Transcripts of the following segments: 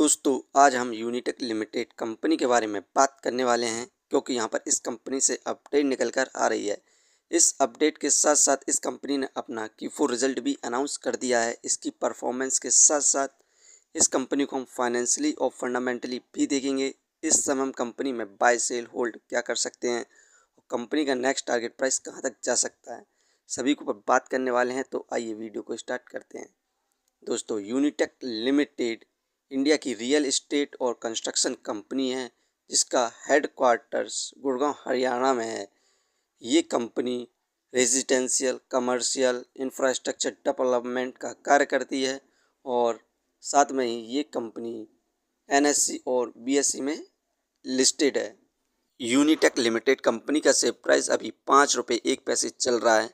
दोस्तों आज हम यूनिटेक लिमिटेड कंपनी के बारे में बात करने वाले हैं क्योंकि यहाँ पर इस कंपनी से अपडेट निकल कर आ रही है। इस अपडेट के साथ साथ इस कंपनी ने अपना Q4 रिजल्ट भी अनाउंस कर दिया है। इसकी परफॉर्मेंस के साथ साथ इस कंपनी को हम फाइनेंशियली और फंडामेंटली भी देखेंगे। इस समय हम कंपनी में बाय सेल होल्ड क्या कर सकते हैं और कंपनी का नेक्स्ट टारगेट प्राइस कहाँ तक जा सकता है, सभी को बात करने वाले हैं। तो आइए वीडियो को स्टार्ट करते हैं। दोस्तों यूनिटेक लिमिटेड इंडिया की रियल एस्टेट और कंस्ट्रक्शन कंपनी है जिसका हेडक्वार्टर्स गुड़गांव हरियाणा में है। ये company residential commercial infrastructure development का कार्य करती है और साथ में ही ये कंपनी NSE और BSE में लिस्टेड है। यूनिटेक लिमिटेड कंपनी का शेयर प्राइस अभी 5 रुपये 1 पैसे चल रहा है।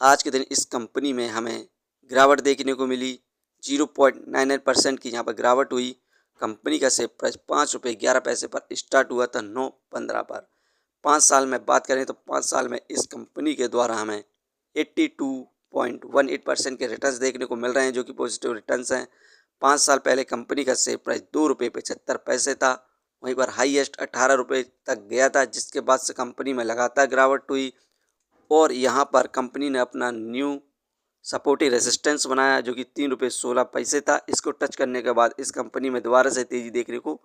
आज के दिन इस कंपनी में हमें गिरावट देखने को मिली। 0.99% की यहाँ पर गिरावट हुई। कंपनी का शेयर प्राइस 5 रुपये 11 पैसे पर स्टार्ट हुआ था 9/15 पर। 5 साल में बात करें तो 5 साल में इस कंपनी के द्वारा हमें 82.18% के रिटर्न्स देखने को मिल रहे हैं जो कि पॉजिटिव रिटर्न्स हैं। 5 साल पहले कंपनी का शेयर प्राइस 2 रुपये 75 पैसे था, वहीं पर हाईएस्ट 18 रुपये तक गया था, जिसके बाद से कंपनी में लगातार गिरावट हुई और यहाँ पर कंपनी ने अपना न्यू सपोर्टिव रेजिस्टेंस बनाया जो कि 3 रुपये 16 पैसे था। इसको टच करने के बाद इस कंपनी में दोबारा से तेज़ी देखने को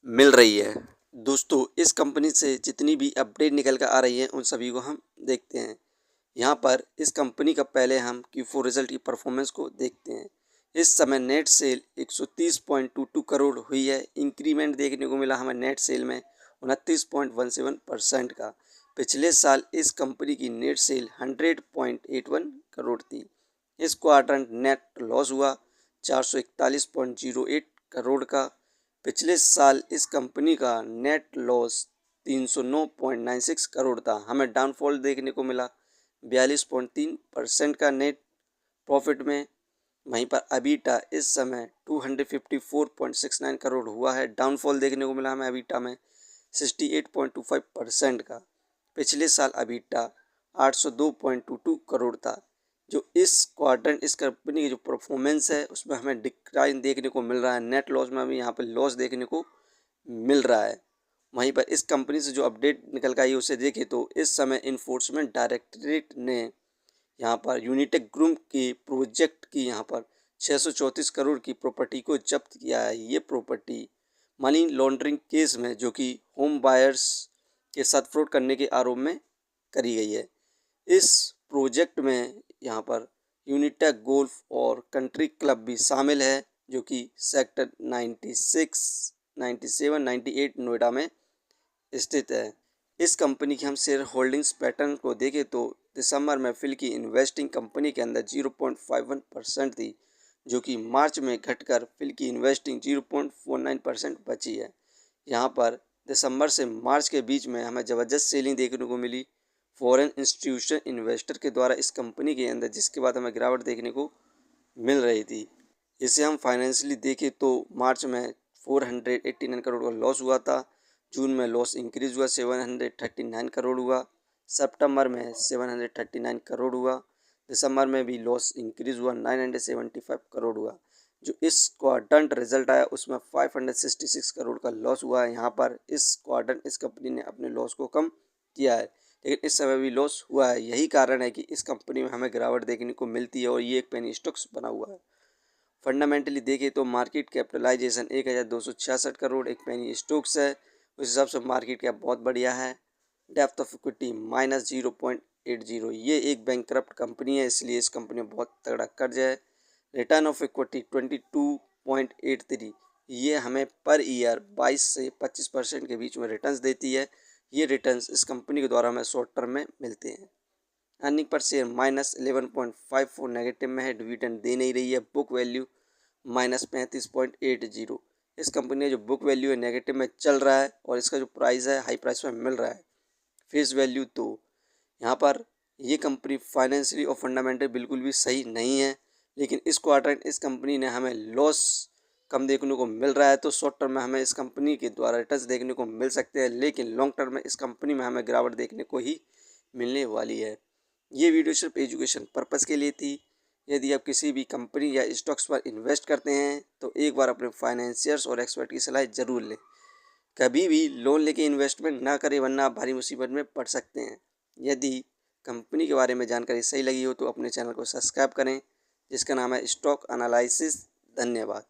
मिल रही है। दोस्तों इस कंपनी से जितनी भी अपडेट निकल कर आ रही है उन सभी को हम देखते हैं। यहाँ पर इस कंपनी का पहले हम Q4 रिजल्ट की परफॉर्मेंस को देखते हैं। इस समय नेट सेल 130.22 करोड़ हुई है। इंक्रीमेंट देखने को मिला हमें नेट सेल में 29.17% का। पिछले साल इस कंपनी की नेट सेल 100.81 करोड़ थी। इस क्वार्टर नेट लॉस हुआ 441.08 करोड़ का। पिछले साल इस कंपनी का नेट लॉस 309.96 करोड़ था। हमें डाउनफॉल देखने को मिला 42.3% का नेट प्रॉफिट में। वहीं पर अबीटा इस समय 254.69 करोड़ हुआ है। डाउनफॉल देखने को मिला हमें अबीटा में 68.25% का। पिछले साल अबीटा 802.22 करोड़ था। जो इस क्वार्टर इस कंपनी की जो परफॉर्मेंस है उसमें हमें डिक्लाइन देखने को मिल रहा है। नेट लॉस में हमें यहाँ पर लॉस देखने को मिल रहा है। वहीं पर इस कंपनी से जो अपडेट निकल कर आई उसे देखें तो इस समय इन्फोर्समेंट डायरेक्टरेट ने यहाँ पर यूनिटेक ग्रुप की प्रोजेक्ट की यहाँ पर 634 करोड़ की प्रॉपर्टी को जब्त किया है। ये प्रॉपर्टी मनी लॉन्ड्रिंग केस में जो कि होम बायर्स के साथ फ्रॉड करने के आरोप में करी गई है। इस प्रोजेक्ट में यहाँ पर यूनिटेक गोल्फ और कंट्री क्लब भी शामिल है जो कि सेक्टर 96, 97, 98 नोएडा में स्थित है। इस कंपनी की हम शेयर होल्डिंग्स पैटर्न को देखें तो दिसंबर में फिल की इन्वेस्टिंग कंपनी के अंदर 0.51% थी जो कि मार्च में घटकर फिल की इन्वेस्टिंग 0.49% बची है। यहाँ पर दिसंबर से मार्च के बीच में हमें ज़बरदस्त सेलिंग देखने को मिली फॉरेन इंस्टीट्यूशन इन्वेस्टर के द्वारा इस कंपनी के अंदर, जिसके बाद हमें गिरावट देखने को मिल रही थी। इसे हम फाइनेंशियली देखें तो मार्च में 489 करोड़ का लॉस हुआ था। जून में लॉस इंक्रीज हुआ 739 करोड़ हुआ। सितंबर में 739 करोड़ हुआ। दिसंबर में भी लॉस इंक्रीज हुआ 975 करोड़ हुआ। जो इस क्वार्टर रिजल्ट आया उसमें 566 करोड़ का लॉस हुआ है। यहाँ पर इस क्वार्टर इस कंपनी ने अपने लॉस को कम किया है, लेकिन इस समय भी लॉस हुआ है। यही कारण है कि इस कंपनी में हमें गिरावट देखने को मिलती है और ये एक पेनी स्टॉक्स बना हुआ है। फंडामेंटली देखें तो मार्केट कैपिटलाइजेशन 1266 करोड़ एक पेनी स्टॉक्स है। उस हिसाब से मार्केट कैप बहुत बढ़िया है। डेप्थ ऑफ इक्विटी -0.80, ये एक बैंकक्रप्ट कंपनी है इसलिए इस कंपनी में बहुत तगड़ा कर्ज है। रिटर्न ऑफ इक्विटी 22.83, ये हमें पर ईयर 22 से 25% के बीच में रिटर्न्स देती है। ये रिटर्न्स इस कंपनी के द्वारा हमें शॉर्ट टर्म में मिलते हैं। अर्निंग पर शेयर -11.54 नेगेटिव में है, डिविडेंड दे नहीं रही है। बुक वैल्यू -35.80, इस कंपनी का जो बुक वैल्यू है नेगेटिव में चल रहा है और इसका जो प्राइस है हाई प्राइस में मिल रहा है। फेस वैल्यू तो यहाँ पर ये कंपनी फाइनेंशियली और फंडामेंटल बिल्कुल भी सही नहीं है, लेकिन इस क्वार्टर इस कंपनी ने हमें लॉस कम देखने को मिल रहा है। तो शॉर्ट टर्म में हमें इस कंपनी के द्वारा रिटर्न्स देखने को मिल सकते हैं, लेकिन लॉन्ग टर्म में इस कंपनी में हमें गिरावट देखने को ही मिलने वाली है। ये वीडियो सिर्फ एजुकेशन पर्पज़ के लिए थी। यदि आप किसी भी कंपनी या स्टॉक्स पर इन्वेस्ट करते हैं तो एक बार अपने फाइनेंशियर्स और एक्सपर्ट की सलाह ज़रूर लें। कभी भी लोन लेके इन्वेस्टमेंट ना करें, वरना आप भारी मुसीबत में पड़ सकते हैं। यदि कंपनी के बारे में जानकारी सही लगी हो तो अपने चैनल को सब्सक्राइब करें, जिसका नाम है स्टॉक एनालिसिस। धन्यवाद।